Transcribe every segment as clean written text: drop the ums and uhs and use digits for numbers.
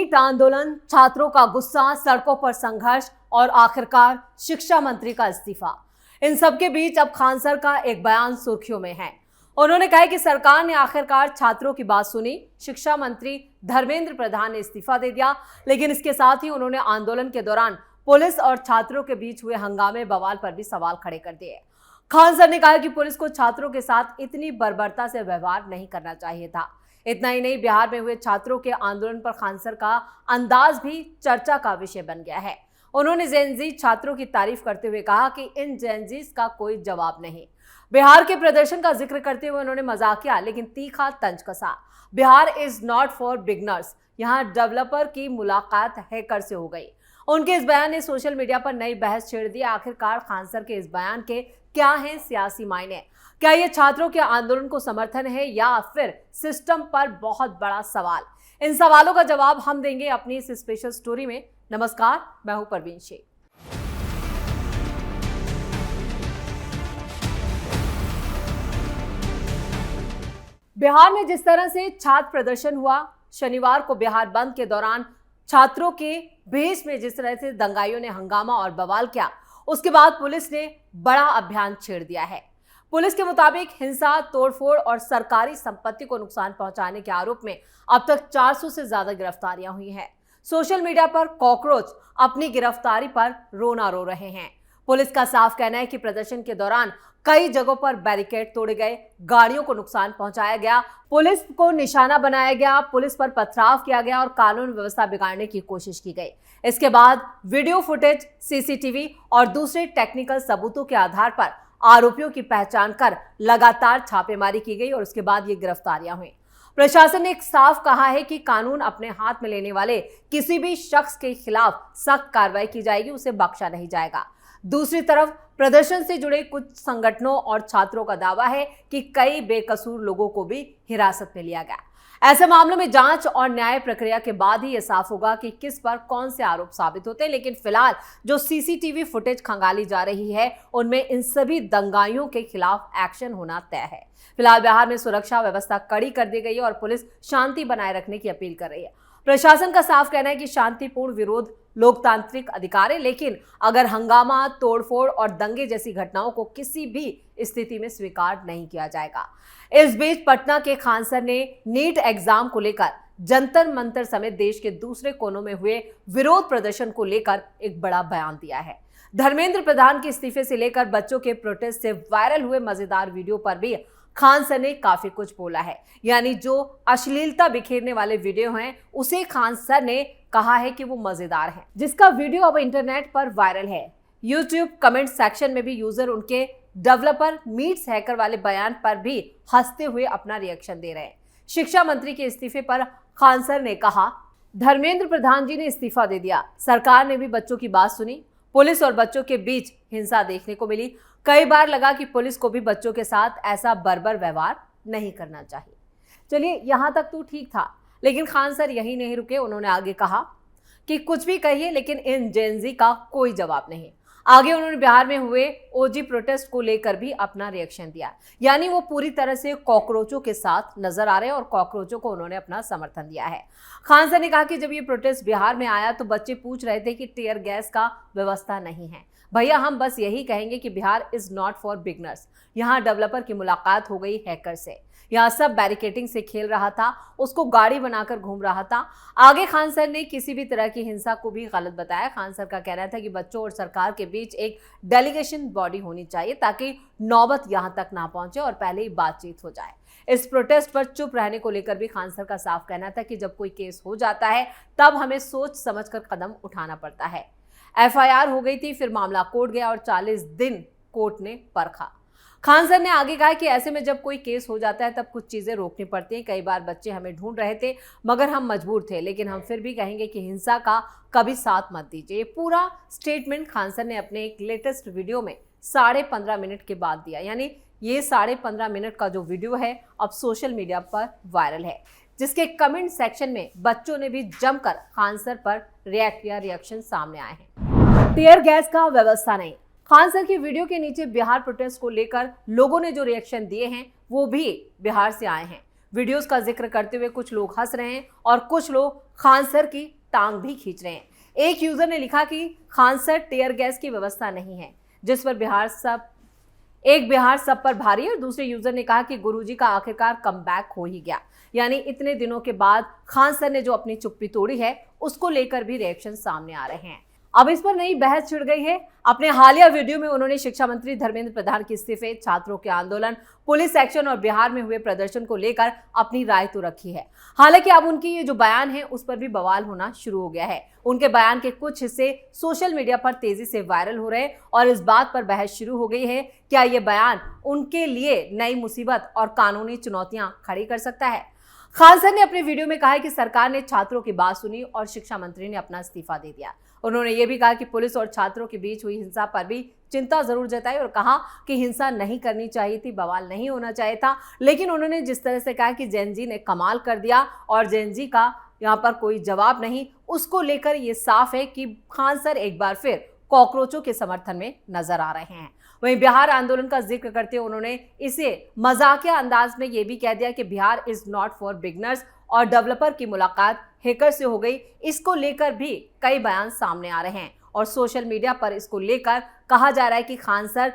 NEET आंदोलन, छात्रों का गुस्सा, सड़कों पर संघर्ष और आखिरकार शिक्षा मंत्री का इस्तीफा। इन सब के बीच अब खान सर का एक बयान सुर्खियों में है। उन्होंने कहा कि सरकार ने आखिरकार छात्रों की बात सुनी। शिक्षा मंत्री धर्मेंद्र प्रधान ने इस्तीफा दे दिया, लेकिन इसके साथ ही उन्होंने आंदोलन के दौरान पुलिस और छात्रों के बीच हुए हंगामे बवाल पर भी सवाल खड़े कर दिए। खान सर ने कहा कि पुलिस को छात्रों के साथ इतनी बर्बरता से व्यवहार नहीं करना चाहिए था। इतना ही नहीं, बिहार में हुए छात्रों के आंदोलन पर खान सर का अंदाज भी चर्चा का विषय बन गया है। उन्होंने जेनजी छात्रों की तारीफ करते हुए कहा कि इन जेनजीज का कोई जवाब नहीं। बिहार के प्रदर्शन का जिक्र करते हुए उन्होंने मजाकिया लेकिन तीखा तंज कसा। Bihar is not for beginners, यहाँ डेवलपर की मुलाकात हैकर से हो गई। उनके इस बयान ने सोशल मीडिया पर नई बहस छेड़ दी। आखिरकार खान सर के इस बयान के क्या हैं सियासी मायने? क्या ये छात्रों के आंदोलन को समर्थन है या फिर सिस्टम पर बहुत बड़ा सवाल? इन सवालों का जवाब हम देंगे अपनी इस स्पेशल स्टोरी में। नमस्कार, मैं हूं परवीन शेख। बिहार में जिस तरह से छात्र प्रदर्शन हुआ, शनिवार को बिहार बंद के दौरान छात्रों के भेष में जिस तरह से दंगाइयों ने हंगामा और बवाल किया, उसके बाद पुलिस ने बड़ा अभियान छेड़ दिया है। पुलिस के मुताबिक हिंसा, तोड़फोड़ और सरकारी संपत्ति को नुकसान पहुंचाने के आरोप में अब तक 400 से ज्यादा गिरफ्तारियां हुई हैं। सोशल मीडिया पर कॉकरोच अपनी गिरफ्तारी पर रोना रो रहे हैं। पुलिस का साफ कहना है कि प्रदर्शन के दौरान कई जगहों पर बैरिकेड तोड़े गए, गाड़ियों को नुकसान पहुंचाया गया, पुलिस को निशाना बनाया गया, पुलिस पर पथराव किया गया और कानून व्यवस्था बिगाड़ने की कोशिश की गई। इसके बाद वीडियो फुटेज, सीसीटीवी और दूसरे टेक्निकल सबूतों के आधार पर आरोपियों की पहचान कर लगातार छापेमारी की गई और उसके बाद ये गिरफ्तारियां हुई। प्रशासन ने एक साफ कहा है कि कानून अपने हाथ में लेने वाले किसी भी शख्स के खिलाफ सख्त कार्रवाई की जाएगी, उसे बख्शा नहीं जाएगा। दूसरी तरफ प्रदर्शन से जुड़े कुछ संगठनों और छात्रों का दावा है कि कई बेकसूर लोगों को भी हिरासत में लिया गया। ऐसे मामलों में जांच और न्याय प्रक्रिया के बाद ही यह साफ होगा कि किस पर कौन से आरोप साबित होते हैं। लेकिन फिलहाल जो सीसीटीवी फुटेज खंगाली जा रही है, उनमें इन सभी दंगाइयों के खिलाफ एक्शन होना तय है। फिलहाल बिहार में सुरक्षा व्यवस्था कड़ी कर दी गई है और पुलिस शांति बनाए रखने की अपील कर रही है। प्रशासन का साफ कहना है कि शांतिपूर्ण विरोध लोकतांत्रिक अधिकार है, लेकिन अगर हंगामा, तोड़फोड़ और दंगे जैसी घटनाओं को किसी भी स्थिति में स्वीकार नहीं किया जाएगा। इस बीच पटना के खान सर ने नीट एग्जाम को लेकर जंतर मंतर समेत देश के दूसरे कोनों में हुए विरोध प्रदर्शन को लेकर एक बड़ा बयान दिया है। धर्मेंद्र प्रधान के इस्तीफे से लेकर बच्चों के प्रोटेस्ट से वायरल हुए मजेदार वीडियो पर भी खान सर ने काफी कुछ बोला है। यानी जो अश्लीलता बिखेरने वाले वीडियो हैं, उसे खान सर ने कहा है कि वो मजेदार है, जिसका वीडियो अब इंटरनेट पर वायरल है। यूट्यूब कमेंट सेक्शन में भी यूजर उनके डेवलपर मीट्स हैकर वाले बयान पर भी हंसते हुए अपना रिएक्शन दे रहे हैं। शिक्षा मंत्री के इस्तीफे पर खान सर ने कहा, धर्मेंद्र प्रधान जी ने इस्तीफा दे दिया, सरकार ने भी बच्चों की बात सुनी। पुलिस और बच्चों के बीच हिंसा देखने को मिली। कई बार लगा कि पुलिस को भी बच्चों के साथ ऐसा बर्बर व्यवहार नहीं करना चाहिए। चलिए, यहां तक तो ठीक था, लेकिन खान सर यही नहीं रुके। उन्होंने आगे कहा कि कुछ भी कहिए, लेकिन इन जेनजी का कोई जवाब नहीं। आगे उन्होंने बिहार में हुए ओजी प्रोटेस्ट को लेकर भी अपना रिएक्शन दिया। यानी वो पूरी तरह से कॉकरोचों के साथ नजर आ रहे हैं और कॉकरोचों को उन्होंने अपना समर्थन दिया है। खान सर ने कहा कि जब ये प्रोटेस्ट बिहार में आया तो बच्चे पूछ रहे थे कि टीयर गैस का व्यवस्था नहीं है। भैया, हम बस यही कहेंगे कि Bihar is not for beginners. यहाँ डेवलपर की मुलाकात हो गई हैकर से। यहाँ सब बैरिकेडिंग से खेल रहा था, उसको गाड़ी बनाकर घूम रहा था। आगे खान सर ने किसी भी तरह की हिंसा को भी गलत बताया। खान सर का कहना था कि बच्चों और सरकार के बीच एक डेलीगेशन बॉडी होनी चाहिए ताकि नौबत यहाँ तक ना पहुंचे और पहले ही बातचीत हो जाए। इस प्रोटेस्ट पर चुप रहने को लेकर भी खान सर का साफ कहना था कि जब कोई केस हो जाता है तब हमें सोच समझकर कदम उठाना पड़ता है। एफआईआर हो गई थी, फिर मामला कोर्ट गया और 40 दिन कोर्ट ने परखा। खान सर ने आगे कहा कि ऐसे में जब कोई केस हो जाता है तब कुछ चीजें रोकनी पड़ती हैं। कई बार बच्चे हमें ढूंढ रहे थे मगर हम मजबूर थे, लेकिन हम फिर भी कहेंगे कि हिंसा का कभी साथ मत दीजिए। पूरा स्टेटमेंट खान सर ने अपने एक लेटेस्ट वीडियो में 15.5 मिनट के बाद दिया। यानी ये 15.5 मिनट का जो वीडियो है अब सोशल मीडिया पर वायरल है, जिसके कमेंट सेक्शन में बच्चों ने भी जमकर खान सर पर रिएक्शन सामने आए हैं। टीयर गैस का व्यवस्था नहीं। खान सर की वीडियो के नीचे बिहार प्रोटेस्ट को लेकर लोगों ने जो रिएक्शन दिए हैं वो भी बिहार से आए हैं। वीडियोस का जिक्र करते हुए कुछ लोग हंस रहे हैं और कुछ लोग खान सर की टांग भी खींच रहे हैं। एक यूजर ने लिखा कि खान सर टीयर गैस की व्यवस्था नहीं है, जिस पर बिहार सब पर भारी है। और दूसरे यूजर ने कहा कि गुरुजी का आखिरकार कमबैक हो ही गया। यानी इतने दिनों के बाद खान सर ने जो अपनी चुप्पी तोड़ी है, उसको लेकर भी रिएक्शन सामने आ रहे हैं। अब इस पर नई बहस छिड़ गई है। अपने हालिया वीडियो में उन्होंने शिक्षा मंत्री धर्मेंद्र प्रधान के इस्तीफे, छात्रों के आंदोलन, पुलिस एक्शन और बिहार में हुए प्रदर्शन को लेकर अपनी राय तो रखी है। हालांकि अब उनकी ये जो बयान है, उस पर भी बवाल होना शुरू हो गया है। उनके बयान के कुछ हिस्से सोशल मीडिया पर तेजी से वायरल हो रहे हैं और इस बात पर बहस शुरू हो गई है, क्या ये बयान उनके लिए नई मुसीबत और कानूनी चुनौतियां खड़ी कर सकता है। खान सर ने अपने वीडियो में कहा है कि सरकार ने छात्रों की बात सुनी और शिक्षा मंत्री ने अपना इस्तीफा दे दिया। उन्होंने ये भी कहा कि पुलिस और छात्रों के बीच हुई हिंसा पर भी चिंता जरूर जताई और कहा कि हिंसा नहीं करनी चाहिए थी, बवाल नहीं होना चाहिए था। लेकिन उन्होंने जिस तरह से कहा कि जैन जी ने कमाल कर दिया और जैन जी का यहाँ पर कोई जवाब नहीं, उसको लेकर ये साफ है कि खान सर एक बार फिर कॉकरोचों के समर्थन में नजर आ रहे हैं। वहीं बिहार आंदोलन का जिक्र करते हुए उन्होंने इसे मजाकिया अंदाज में यह भी कह दिया कि Bihar is not for beginners और डेवलपर की मुलाकात हैकर से हो गई। इसको लेकर भी कई बयान सामने आ रहे हैं और सोशल मीडिया पर इसको लेकर कहा जा रहा है कि खान सर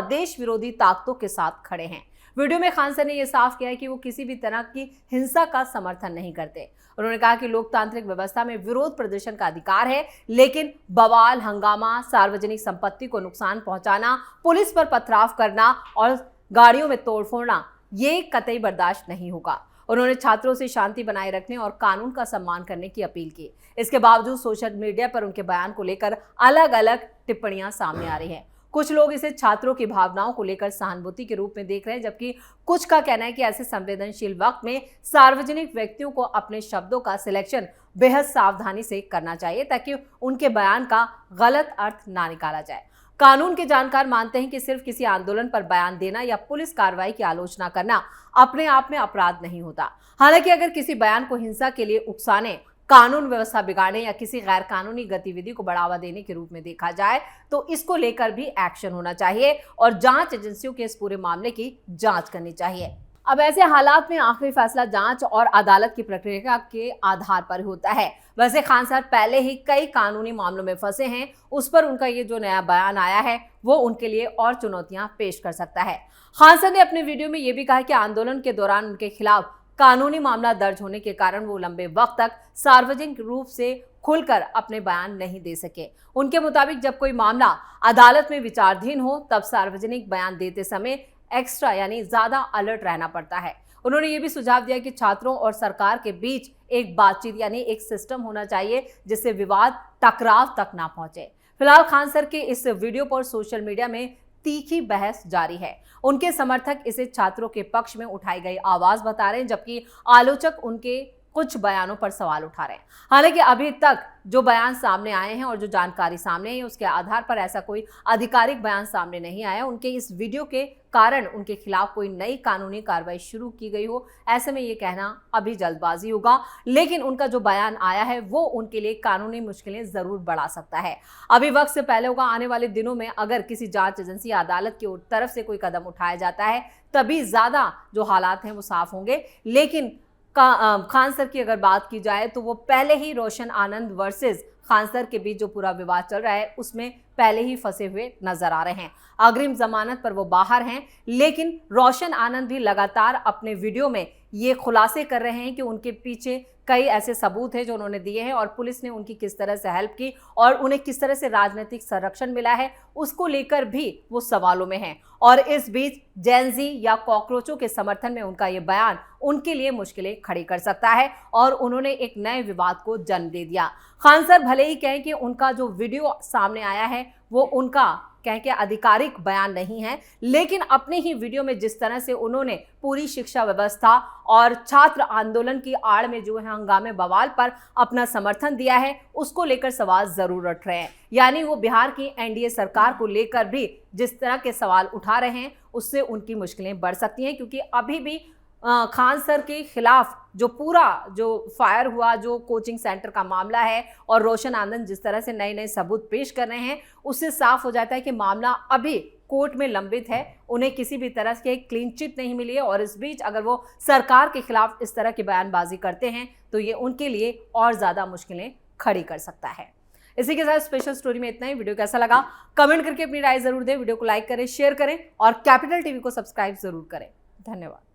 देश विरोधी ताकतों के साथ खड़े हैं। वीडियो में खान सर ने यह साफ किया है कि वो किसी भी तरह की हिंसा का समर्थन नहीं करते। उन्होंने कहा कि लोकतांत्रिक व्यवस्था में विरोध प्रदर्शन का अधिकार है, लेकिन बवाल, हंगामा, सार्वजनिक संपत्ति को नुकसान पहुंचाना, पुलिस पर पथराव करना और गाड़ियों में तोड़फोड़ना, ये कतई बर्दाश्त नहीं होगा। उन्होंने छात्रों से शांति बनाए रखने और कानून का सम्मान करने की अपील की। इसके बावजूद सोशल मीडिया पर उनके बयान को लेकर अलग अलग टिप्पणियां सामने आ रही हैं। कुछ लोग इसे छात्रों की भावनाओं को लेकर सहानुभूति के रूप में देख रहे हैं, जबकि कुछ का कहना है कि ऐसे संवेदनशील वक्त में सार्वजनिक व्यक्तियों को अपने शब्दों का सिलेक्शन बेहद सावधानी से करना चाहिए, ताकि उनके बयान का गलत अर्थ ना निकाला जाए। कानून के जानकार मानते हैं कि सिर्फ किसी आंदोलन पर बयान देना या पुलिस कार्रवाई की आलोचना करना अपने आप में अपराध नहीं होता। हालांकि अगर किसी बयान को हिंसा के लिए उकसाने, कानून व्यवस्था बिगाड़ने या किसी गैर कानूनी गतिविधि को बढ़ावा देने के रूप में देखा जाए तो इसको लेकर भी एक्शन होना चाहिए और जांच एजेंसियों के इस पूरे मामले की जांच करनी चाहिए। अब ऐसे हालात में आखिरी फैसला जांच और अदालत की प्रक्रिया के आधार पर होता है। वैसे खान सर पहले ही कई कानूनी मामलों में फंसे हैं, उस पर उनका ये जो नया बयान आया है वो उनके लिए और चुनौतियां पेश कर सकता है। खान सर ने अपने वीडियो में ये भी कहा कि आंदोलन के दौरान उनके खिलाफ कानूनी मामला दर्ज होने के कारण वो लंबे वक्त तक सार्वजनिक रूप से खुलकर अपने बयान नहीं दे सके। उनके मुताबिक जब कोई मामला अदालत में विचाराधीन हो तब सार्वजनिक बयान देते समय एक्स्ट्रा यानी ज्यादा अलर्ट रहना पड़ता है। उन्होंने ये भी सुझाव दिया कि छात्रों और सरकार के बीच एक बातचीत यानी एक सिस्टम होना चाहिए जिससे विवाद टकराव तक ना पहुंचे। फिलहाल खान सर के इस वीडियो पर सोशल मीडिया में तीखी बहस जारी है। उनके समर्थक इसे छात्रों के पक्ष में उठाई गई आवाज बता रहे हैं, जबकि आलोचक उनके कुछ बयानों पर सवाल उठा रहे हैं। हालांकि अभी तक जो बयान सामने आए हैं और जो जानकारी सामने आई है उसके आधार पर ऐसा कोई आधिकारिक बयान सामने नहीं आया। उनके इस वीडियो के कारण उनके खिलाफ कोई नई कानूनी कार्रवाई शुरू की गई हो, ऐसे में ये कहना अभी जल्दबाजी होगा। लेकिन उनका जो बयान आया है वो उनके लिए कानूनी मुश्किलें जरूर बढ़ा सकता है। अभी वक्त से पहले होगा, आने वाले दिनों में अगर किसी जांच एजेंसी या अदालत की तरफ से कोई कदम उठाया जाता है तभी ज्यादा जो हालात हैं वो साफ होंगे। लेकिन खान सर की अगर बात की जाए तो वो पहले ही रोशन आनंद वर्सेस खान सर के बीच जो पूरा विवाद चल रहा है उसमें पहले ही फंसे हुए नजर आ रहे हैं। अग्रिम जमानत पर वो बाहर हैं, लेकिन रोशन आनंद भी लगातार अपने वीडियो में ये खुलासे कर रहे हैं कि उनके पीछे कई ऐसे सबूत हैं जो उन्होंने दिए हैं और पुलिस ने उनकी किस तरह से हेल्प की और उन्हें किस तरह से राजनीतिक संरक्षण मिला है उसको लेकर भी वो सवालों में हैं। और इस बीच जेनजी या कॉकरोचों के समर्थन में उनका ये बयान उनके लिए मुश्किलें खड़ी कर सकता है और उन्होंने एक नए विवाद को जन्म दे दिया। खान सर भले ही कहें कि उनका जो वीडियो सामने आया है वो उनका कहें कि आधिकारिक बयान नहीं है, लेकिन अपने ही वीडियो में जिस तरह से उन्होंने पूरी शिक्षा व्यवस्था और छात्र आंदोलन की आड़ में जो है हंगामे बवाल पर अपना समर्थन दिया है उसको लेकर सवाल जरूर उठ रहे हैं। यानी वो बिहार की एनडीए सरकार को लेकर भी जिस तरह के सवाल उठा रहे हैं उससे उनकी मुश्किलें बढ़ सकती हैं, क्योंकि अभी भी खान सर के खिलाफ जो पूरा जो फायर हुआ जो कोचिंग सेंटर का मामला है और रोशन आनंद जिस तरह से नए नए सबूत पेश कर रहे हैं उससे साफ हो जाता है कि मामला अभी कोर्ट में लंबित है। उन्हें किसी भी तरह से क्लीन चिट नहीं मिली है और इस बीच अगर वो सरकार के खिलाफ इस तरह की बयानबाजी करते हैं तो ये उनके लिए और ज़्यादा मुश्किलें खड़ी कर सकता है। इसी के साथ स्पेशल स्टोरी में इतना ही। वीडियो कैसा लगा कमेंट करके अपनी राय जरूर दें, वीडियो को लाइक करें, शेयर करें और कैपिटल टीवी को सब्सक्राइब जरूर करें। धन्यवाद।